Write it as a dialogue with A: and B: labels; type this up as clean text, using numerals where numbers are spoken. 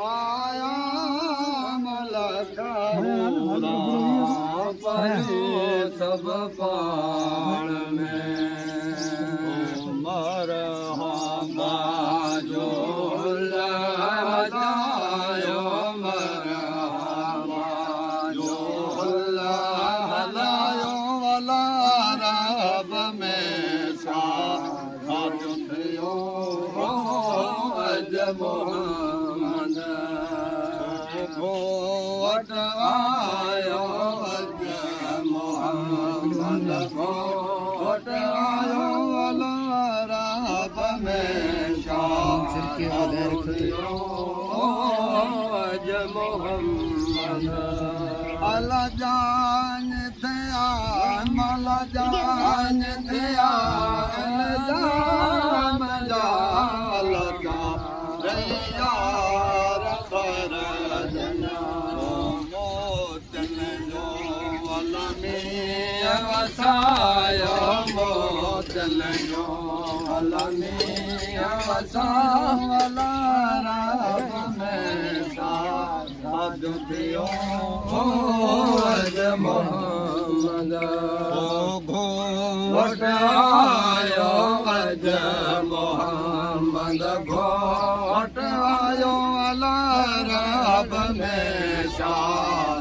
A: आया मलका सब पाण में मर जो लगायो मर जो लगायो वाला रब में साथ थियो अज मोहम्मद वट आयो अज मोहम्मद वट आयो वाला रब में साथ थियो अज मोहम्मद अला जान थिया मला जान थिया जाम जाल का यार कर मोतन जो अलमी वसायो मोतन जो अलमी वसावला रब में साथ थियो अज मोहम्मद घोट आयो अज मोहम्मद घोट आयो अला रब में शाह